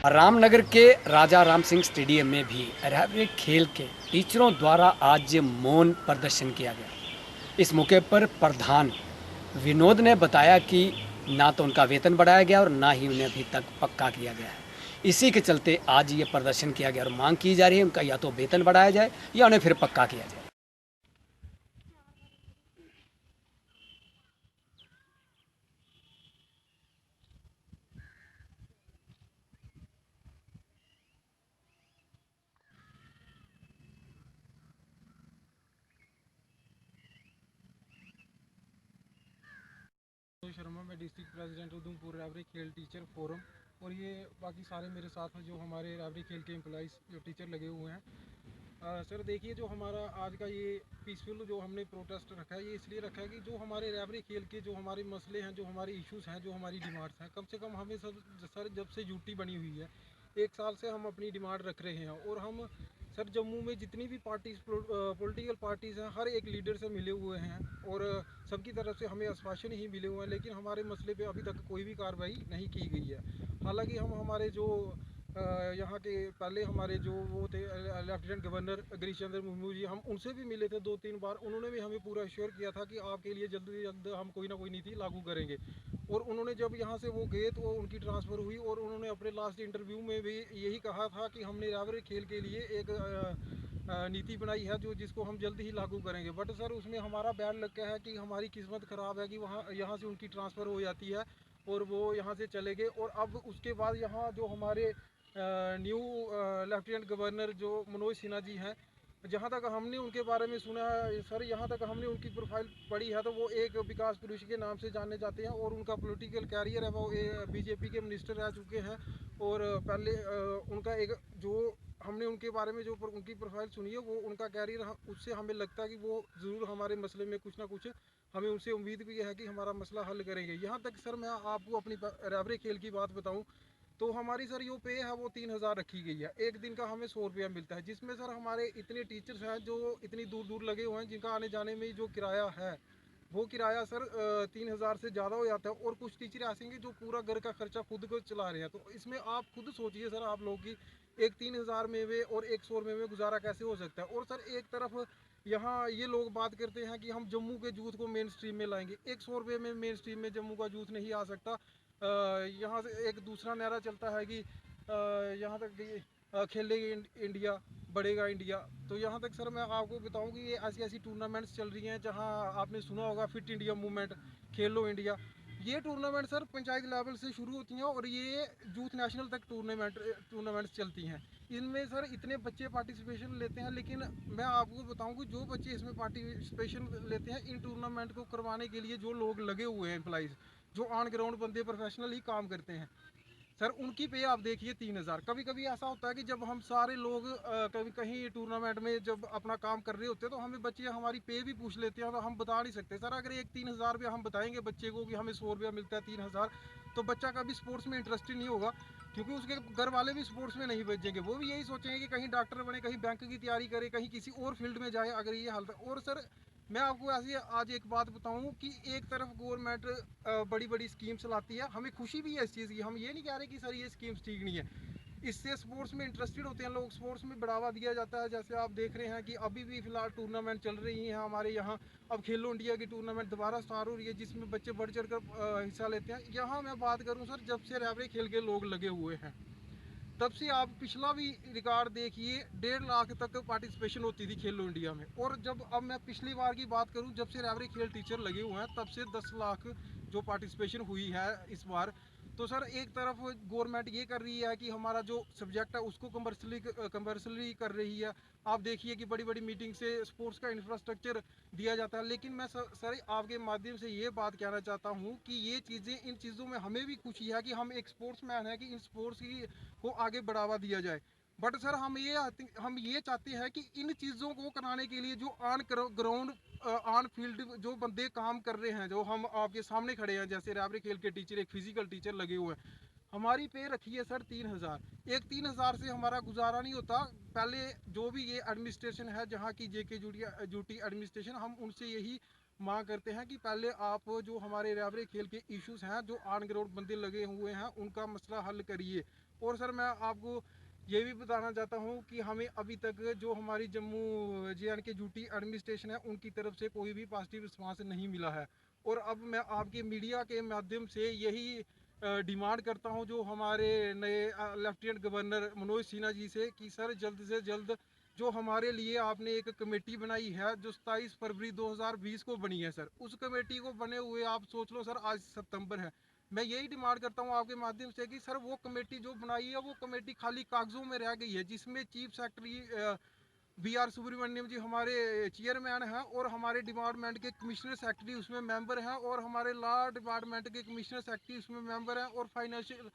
रामनगर के राजा राम सिंह स्टेडियम में भी रैबरे खेल के टीचरों द्वारा आज मौन प्रदर्शन किया गया। इस मौके पर प्रधान विनोद ने बताया कि ना तो उनका वेतन बढ़ाया गया और ना ही उन्हें अभी तक पक्का किया गया है। इसी के चलते आज ये प्रदर्शन किया गया और मांग की जा रही है उनका या तो वेतन बढ़ाया जाए या उन्हें फिर पक्का किया जाए। शर्मा, मैं डिस्ट्रिक्ट प्रेसिडेंट उधमपुर रैबरी खेल टीचर फोरम। और ये बाकी सारे मेरे साथ हैं जो हमारे रैबरी खेल के एम्प्लॉइज़ जो टीचर लगे हुए हैं। सर देखिए, जो हमारा आज का ये पीसफुल जो हमने प्रोटेस्ट रखा है, ये इसलिए रखा है कि जो हमारे रैबरी खेल के जो हमारे मसले हैं, जो हमारे इश्यूज़ हैं, जो हमारी डिमांड्स हैं, कम से कम हमें सब सर जब से यूटी बनी हुई है 1 साल से हम अपनी डिमांड रख रहे हैं। और हम सर जम्मू में जितनी भी पार्टीज पॉलिटिकल पार्टीज़ हैं, हर एक लीडर से मिले हुए हैं और सबकी तरफ से हमें आश्वासन ही मिले हुए हैं, लेकिन हमारे मसले पे अभी तक कोई भी कार्रवाई नहीं की गई है। हालांकि हम हमारे जो यहाँ के पहले हमारे जो वो थे लेफ्टिनेंट गवर्नर गिरीश चंद्र मुर्मू जी, हम उनसे भी मिले थे 2-3 बार। उन्होंने भी हमें पूरा श्योर किया था कि आपके लिए जल्द से जल्द हम कोई ना कोई नीति लागू करेंगे। और उन्होंने जब यहाँ से वो गए तो उनकी ट्रांसफ़र हुई और उन्होंने अपने लास्ट इंटरव्यू में भी यही कहा था कि हमने रैबरी खेल के लिए एक नीति बनाई है जो जिसको हम जल्द ही लागू करेंगे। बट सर उसमें हमारा बैड लग गया है कि हमारी किस्मत ख़राब है कि वहाँ यहाँ से उनकी ट्रांसफ़र हो जाती है और वो यहाँ से चले गए। और अब उसके बाद यहाँ जो हमारे न्यू लेफ्टिनेंट गवर्नर जो मनोज सिन्हा जी हैं, जहाँ तक हमने उनके बारे में सुना है सर, यहाँ तक हमने उनकी प्रोफाइल पढ़ी है तो वो एक विकास पुरुष के नाम से जाने जाते हैं और उनका पॉलिटिकल कैरियर है वो बीजेपी के मिनिस्टर रह चुके हैं। और पहले उनका एक जो हमने उनके बारे में जो उनकी प्रोफाइल सुनी है वो उनका कैरियर, उससे हमें लगता है कि वो ज़रूर हमारे मसले में कुछ ना कुछ, हमें उनसे उम्मीद भी है कि हमारा मसला हल करेंगे। यहाँ तक सर मैं आपको अपनी रैबरी खेल की बात बताऊँ तो हमारी सर जो पे है वो 3,000 रखी गई है। एक दिन का हमें 100 रुपया मिलता है, जिसमें सर हमारे इतने टीचर्स हैं जो इतनी दूर दूर लगे हुए हैं, जिनका आने जाने में जो किराया है वो किराया सर 3,000 से ज़्यादा हो जाता है। और कुछ टीचर ऐसे हैं जो पूरा घर का खर्चा खुद को चला रहे हैं। तो इसमें आप खुद सोचिए सर, आप लोग की एक 3,000 में वे और एक 100 में गुजारा कैसे हो सकता है। और सर एक तरफ यहाँ ये लोग बात करते हैं कि हम जम्मू के यूथ को मेन स्ट्रीम में लाएंगे। एक 100 रुपये में मेन स्ट्रीम में जम्मू का यूथ नहीं आ सकता। यहाँ से एक दूसरा नारा चलता है कि यहाँ तक कि खेलेगी इंडिया, बढ़ेगा इंडिया। तो यहाँ तक सर मैं आपको बताऊँ कि ये ऐसी ऐसी टूर्नामेंट्स चल रही हैं जहाँ आपने सुना होगा फिट इंडिया मूवमेंट, खेलो इंडिया। ये टूर्नामेंट सर पंचायत लेवल से शुरू होती हैं और ये यूथ नेशनल तक टूर्नामेंट्स चलती हैं। इनमें सर इतने बच्चे पार्टिसिपेशन लेते हैं, लेकिन मैं आपको बताऊं कि जो बच्चे इसमें पार्टिसिपेशन लेते हैं इन टूर्नामेंट को करवाने के लिए जो लोग लगे हुए हैं एम्प्लॉइज़, जो ऑन ग्राउंड बंदे प्रोफेशनल ही काम करते हैं सर, उनकी पे आप देखिए 3,000। कभी कभी ऐसा होता है कि जब हम सारे लोग कभी कहीं टूर्नामेंट में जब अपना काम कर रहे होते हैं तो हमें बच्चे हमारी पे भी पूछ लेते हैं तो हम बता नहीं सकते सर। अगर एक 3,000 रुपया हम बताएंगे बच्चे को कि हमें 100 रुपया मिलता है 3,000, तो बच्चा कभी स्पोर्ट्स में इंटरेस्टेड नहीं होगा, क्योंकि उसके घर वाले भी स्पोर्ट्स में नहीं भेजेंगे। वो भी यही सोचेंगे कि कहीं डॉक्टर बने, कहीं बैंक की तैयारी करे, कहीं किसी और फील्ड में जाए, अगर ये हालत। और सर मैं आपको ऐसी आज एक बात बताऊं कि एक तरफ गवर्नमेंट बड़ी बड़ी स्कीम्स लाती है, हमें खुशी भी है इस चीज़ की, हम ये नहीं कह रहे कि सर ये स्कीम्स ठीक नहीं है। इससे स्पोर्ट्स में इंटरेस्टेड होते हैं लोग, स्पोर्ट्स में बढ़ावा दिया जाता है। जैसे आप देख रहे हैं कि अभी भी फिलहाल टूर्नामेंट चल रही हैं हमारे यहाँ। अब खेलो इंडिया की टूर्नामेंट दोबारा स्टार्ट हो रही है जिसमें बच्चे बढ़ चढ़ कर हिस्सा लेते हैं। यहाँ मैं बात करूँ सर, जब से रैबरे खेल के लोग लगे हुए हैं तब से आप पिछला भी रिकॉर्ड देखिए, 1.5 लाख तक पार्टिसिपेशन होती थी खेलो इंडिया में। और जब अब मैं पिछली बार की बात करूं, जब से रैबरी खेल टीचर लगे हुए हैं तब से 10 लाख जो पार्टिसिपेशन हुई है इस बार। तो सर एक तरफ गवर्नमेंट ये कर रही है कि हमारा जो सब्जेक्ट है उसको कंपल्सरी कर रही है। आप देखिए कि बड़ी बड़ी मीटिंग से स्पोर्ट्स का इंफ्रास्ट्रक्चर दिया जाता है। लेकिन मैं सर आपके माध्यम से ये बात कहना चाहता हूँ कि ये चीज़ें, इन चीज़ों में हमें भी खुशी है कि हम एक स्पोर्ट्स मैन है कि इन स्पोर्ट्स की को आगे बढ़ावा दिया जाए। बट सर हम ये चाहते हैं कि इन चीज़ों को कराने के लिए जो ऑन ग्राउंड ऑन फील्ड जो बंदे काम कर रहे हैं, जो हम आपके सामने खड़े हैं, जैसे रैबरी खेल के टीचर, एक फिजिकल टीचर लगे हुए हैं, हमारी पे रखी है सर 3,000। एक 3,000 से हमारा गुजारा नहीं होता। पहले जो भी ये एडमिनिस्ट्रेशन है, जहाँ की जेके ड्यूटी एडमिनिस्ट्रेशन, हम उनसे यही मांग करते हैं कि पहले आप जो हमारे रेवरे खेल के इश्यूज हैं, जो ऑन ग्राउंड बंदे लगे हुए हैं, उनका मसला हल करिए। और सर मैं आपको ये भी बताना चाहता हूँ कि हमें अभी तक जो हमारी जम्मू JNK ड्यूटी एडमिनिस्ट्रेशन है, उनकी तरफ से कोई भी पॉजिटिव रिस्पांस नहीं मिला है। और अब मैं आपके मीडिया के माध्यम से यही डिमांड करता हूं जो हमारे नए लेफ्टिनेंट गवर्नर मनोज सिन्हा जी से कि सर जल्द से जल्द जो हमारे लिए आपने एक कमेटी बनाई है जो 27 फरवरी 2020 को बनी है सर, उस कमेटी को बने हुए आप सोच लो सर, आज सितंबर है। मैं यही डिमांड करता हूं आपके माध्यम से कि सर वो कमेटी जो बनाई है वो कमेटी खाली कागजों में रह गई है, जिसमें चीफ सेक्रेटरी BR सुब्रमण्यम जी हमारे चेयरमैन हैं और हमारे डिपार्टमेंट के कमिश्नर सेक्रेटरी उसमें मेंबर हैं और हमारे लॉ डिपार्टमेंट के कमिश्नर सेक्रेटरी उसमें मेंबर हैं और फाइनेंशियल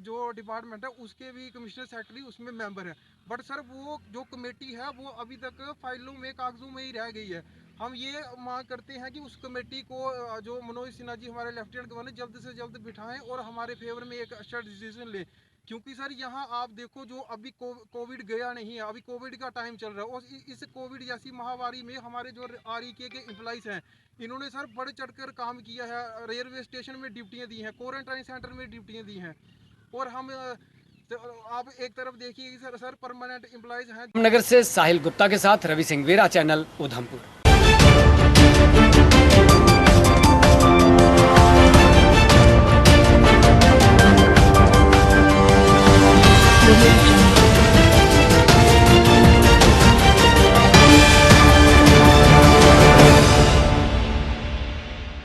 जो डिपार्टमेंट है उसके भी कमिश्नर सेक्रेटरी उसमें मेंबर हैं। बट सर वो जो कमेटी है वो अभी तक फाइलों में कागजों में ही रह गई है। हम ये मांग करते हैं कि उस कमेटी को जो मनोज सिन्हा जी हमारे लेफ्टिनेंट गवर्नर जल्द से जल्द बिठाएं और हमारे फेवर में एक अच्छा डिसीजन लें। क्योंकि सर यहाँ आप देखो जो अभी कोविड गया नहीं है, अभी कोविड का टाइम चल रहा है और इस कोविड जैसी महामारी में हमारे जो REK के एम्प्लॉइज हैं, इन्होंने सर बढ़ चढ़कर काम किया है, रेलवे स्टेशन में ड्यूटियाँ दी हैं, क्वारंटाइन सेंटर में ड्यूटियाँ दी हैं। और हम आप एक तरफ देखिए सर परमानेंट एम्प्लॉइज हैं। नगर से साहिल गुप्ता के साथ रवि सिंह, वेरा चैनल, उधमपुर।